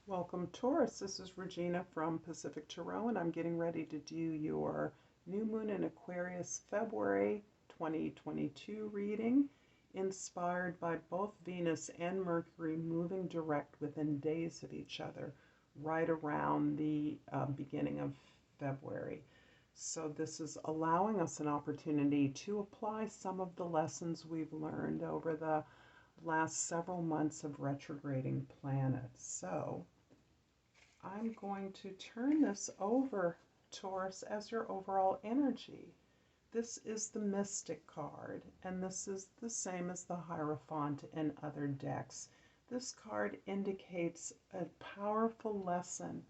Welcome, Taurus. This is Regina from Pacific Tarot, and I'm getting ready to do your new moon in Aquarius February 2022 reading, inspired by both Venus and Mercury moving direct within days of each other, right around the beginning of February. So, this is allowing us an opportunity to apply some of the lessons we've learned over the last several months of retrograding planets. So, I'm going to turn this over, Taurus, as your overall energy. This is the Mystic card, and this is the same as the Hierophant in other decks. This card indicates a powerful lesson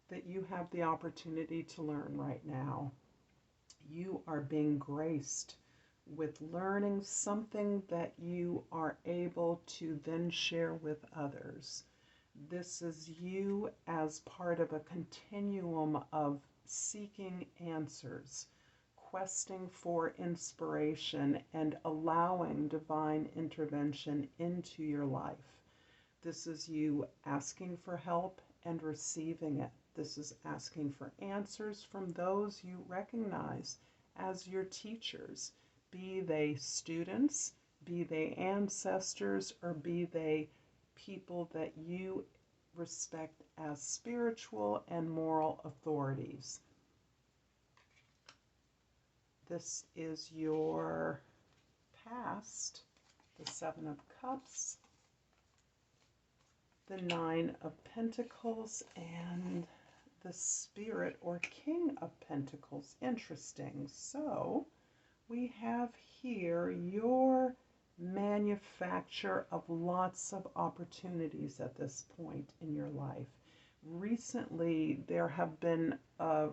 that you have the opportunity to learn right now. You are being graced with learning something that you are able to then share with others. This is you as part of a continuum of seeking answers, questing for inspiration, and allowing divine intervention into your life. This is you asking for help and receiving it. This is asking for answers from those you recognize as your teachers, be they students, be they ancestors, or be they people that you respect as spiritual and moral authorities. This is your past, the Seven of Cups, the Nine of Pentacles, and the Spirit or King of Pentacles. Interesting. So we have here your manufacture of lots of opportunities at this point in your life. Recently, there have been a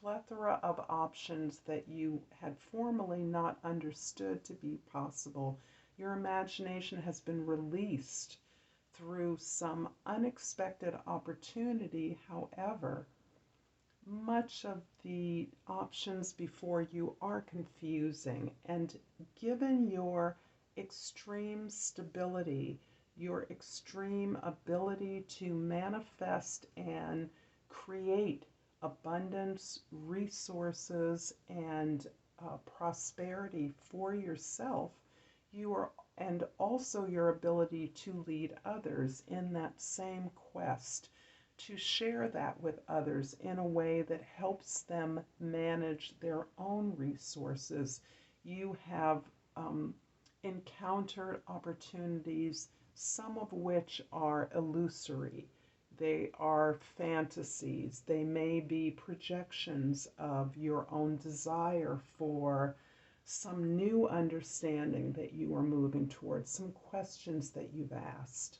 plethora of options that you had formerly not understood to be possible. Your imagination has been released through some unexpected opportunity. However, much of the options before you are confusing, and given your extreme stability, your extreme ability to manifest and create abundance, resources, and prosperity for yourself, you are, and also your ability to lead others in that same quest, to share that with others in a way that helps them manage their own resources. You have encountered opportunities, some of which are illusory. They are fantasies. They may be projections of your own desire for some new understanding that you are moving towards, some questions that you've asked.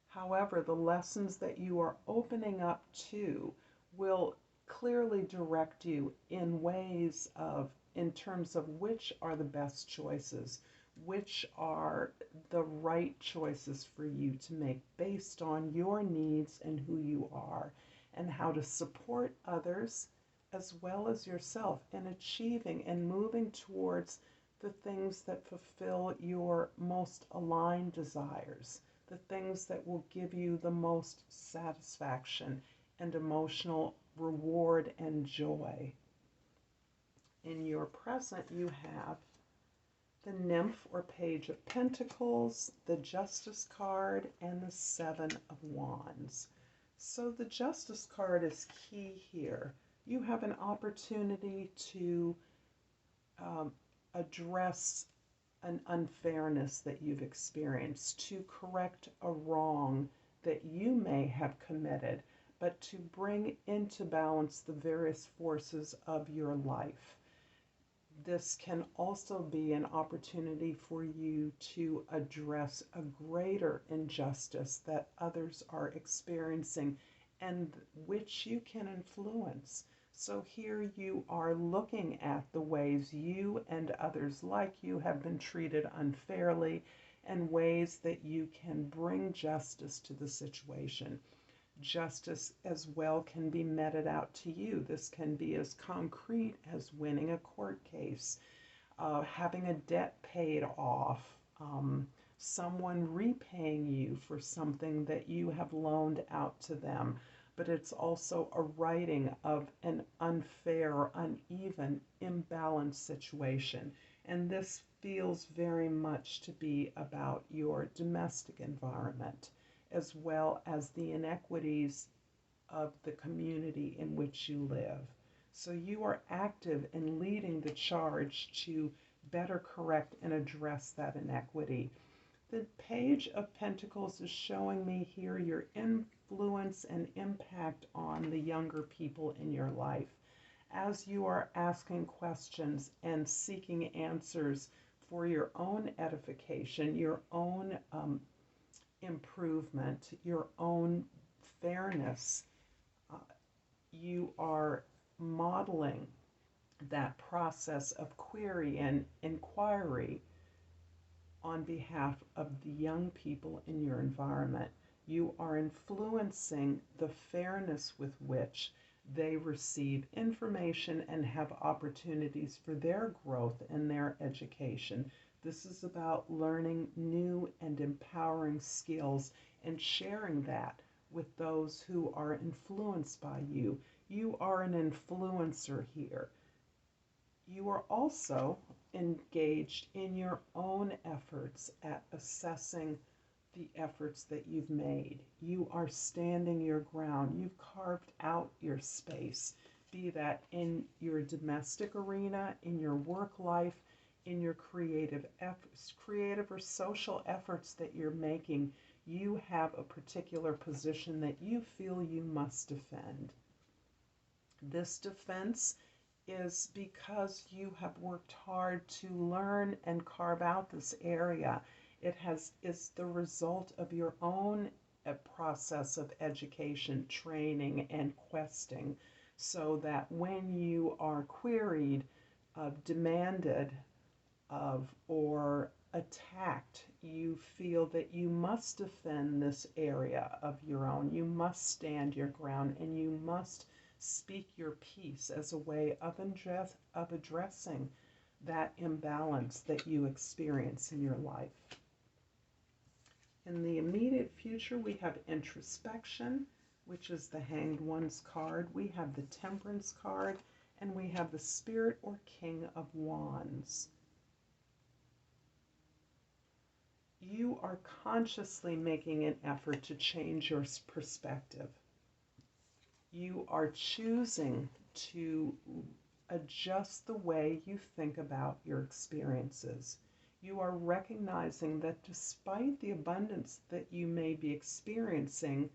However, the lessons that you are opening up to will clearly direct you in ways of, in terms of which are the best choices, which are the right choices for you to make based on your needs and who you are, and how to support others as well as yourself in achieving and moving towards the things that fulfill your most aligned desires, the things that will give you the most satisfaction and emotional reward and joy. In your present, you have the Nymph or Page of Pentacles, the Justice card, and the Seven of Wands. So the Justice card is key here. You have an opportunity to address an unfairness that you've experienced, to correct a wrong that you may have committed, but to bring into balance the various forces of your life. This can also be an opportunity for you to address a greater injustice that others are experiencing and which you can influence. So here you are looking at the ways you and others like you have been treated unfairly and ways that you can bring justice to the situation. Justice as well can be meted out to you. This can be as concrete as winning a court case, having a debt paid off, someone repaying you for something that you have loaned out to them, but it's also a righting of an unfair, uneven, imbalanced situation. And this feels very much to be about your domestic environment, as well as the inequities of the community in which you live. So you are active in leading the charge to better correct and address that inequity. The Page of Pentacles is showing me here your influence and impact on the younger people in your life. As you are asking questions and seeking answers for your own edification, your own improvement, your own fairness, you are modeling that process of query and inquiry on behalf of the young people in your environment. You are influencing the fairness with which they receive information and have opportunities for their growth and their education. This is about learning new and empowering skills and sharing that with those who are influenced by you. You are an influencer here. You are also engaged in your own efforts at assessing the efforts that you've made. You are standing your ground. You've carved out your space, be that in your domestic arena, in your work life, in your creative efforts, creative or social efforts that you're making. You have a particular position that you feel you must defend. This defense is because you have worked hard to learn and carve out this area. It is the result of your own process of education, training, and questing, so that when you are queried, demanded of, or attacked, you feel that you must defend this area of your own. You must stand your ground, and you must speak your piece as a way of addressing that imbalance that you experience in your life. In the immediate future, we have introspection, which is the Hanged One's card. We have the Temperance card, and we have the Spirit or King of Wands. You are consciously making an effort to change your perspective. You are choosing to adjust the way you think about your experiences. You are recognizing that despite the abundance that you may be experiencing,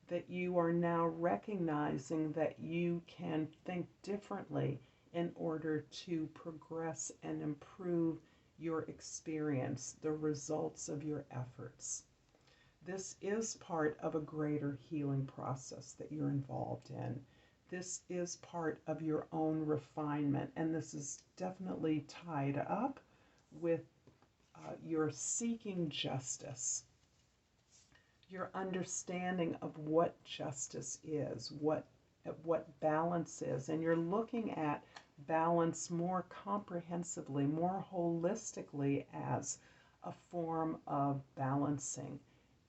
that you are now recognizing that you can think differently in order to progress and improve your experience, the results of your efforts. This is part of a greater healing process that you're involved in. This is part of your own refinement, and this is definitely tied up with your seeking justice, your understanding of what justice is, what balance is, and you're looking at balance more comprehensively, more holistically, as a form of balancing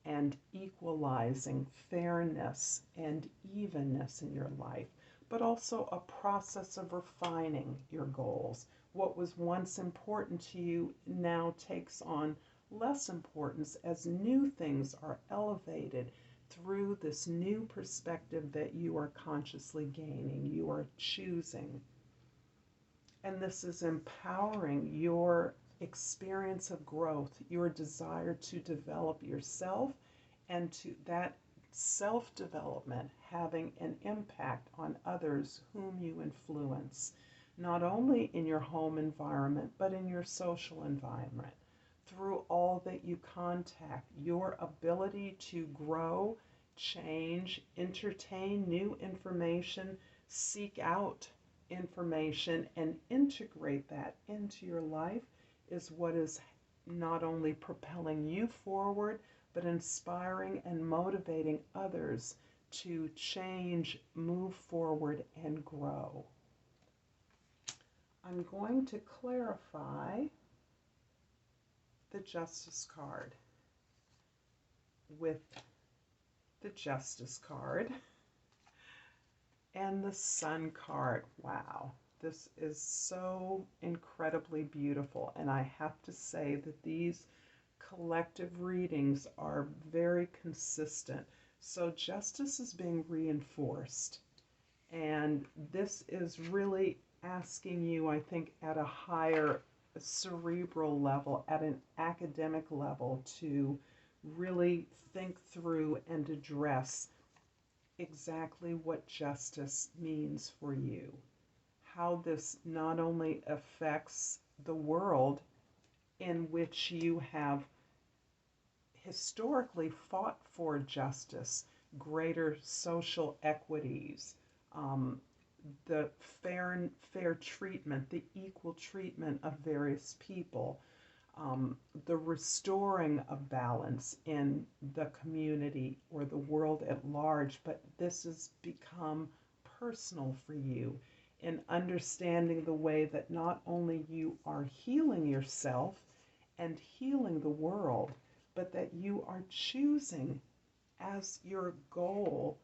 and equalizing fairness and evenness in your life, but also a process of refining your goals. What was once important to you now takes on less importance as new things are elevated through this new perspective that you are consciously gaining, you are choosing. And this is empowering your experience of growth, your desire to develop yourself, and to that self-development having an impact on others whom you influence, not only in your home environment, but in your social environment. Through all that you contact, your ability to grow, change, entertain new information, seek out information, and integrate that into your life is what is not only propelling you forward, but inspiring and motivating others to change, move forward, and grow. I'm going to clarify the Justice card. with the Justice card and the Sun card. Wow, this is so incredibly beautiful, and I have to say that these collective readings are very consistent. So justice is being reinforced, and this is really asking you, I think, at a higher cerebral level, at an academic level, to really think through and address exactly what justice means for you. How this not only affects the world in which you have historically fought for justice, greater social equities, the fair treatment, the equal treatment of various people, the restoring of balance in the community or the world at large. But this has become personal for you in understanding the way that not only you are healing yourself and healing the world, but that you are choosing as your goal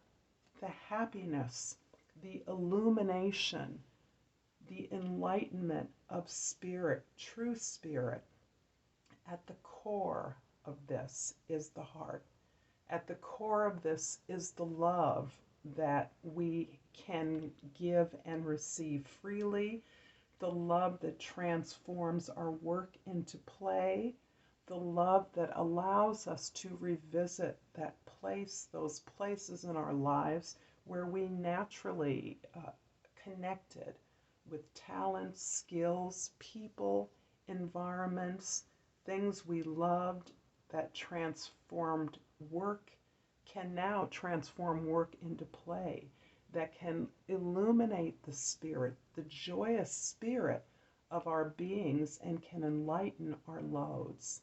the happiness, the illumination, the enlightenment of spirit, true spirit. At the core of this is the heart. At the core of this is the love that we can give and receive freely, the love that transforms our work into play, the love that allows us to revisit that place, those places in our lives where we naturally connected with talents, skills, people, environments, things we loved that transformed work, can now transform work into play, that can illuminate the spirit, the joyous spirit of our beings, and can enlighten our loads.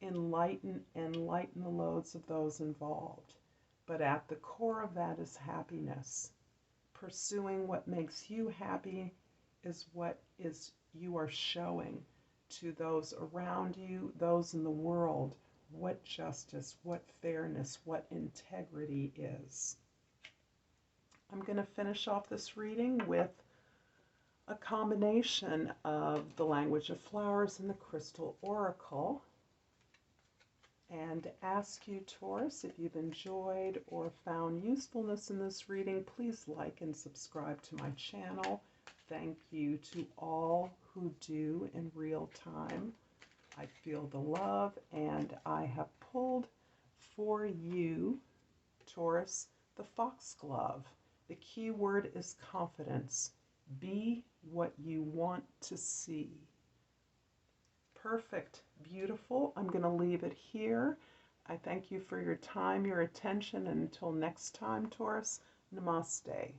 Enlighten the loads of those involved. But at the core of that is happiness. Pursuing what makes you happy is what you are showing to those around you, those in the world, what justice, what fairness, what integrity is. I'm going to finish off this reading with a combination of the language of flowers and the crystal oracle, and ask you, Taurus, if you've enjoyed or found usefulness in this reading, please like and subscribe to my channel. Thank you to all who do in real time. I feel the love, and I have pulled for you, Taurus, the foxglove. The key word is confidence. Be what you want to see. Perfect. Beautiful. I'm going to leave it here. I thank you for your time, your attention, and until next time, Taurus, Namaste.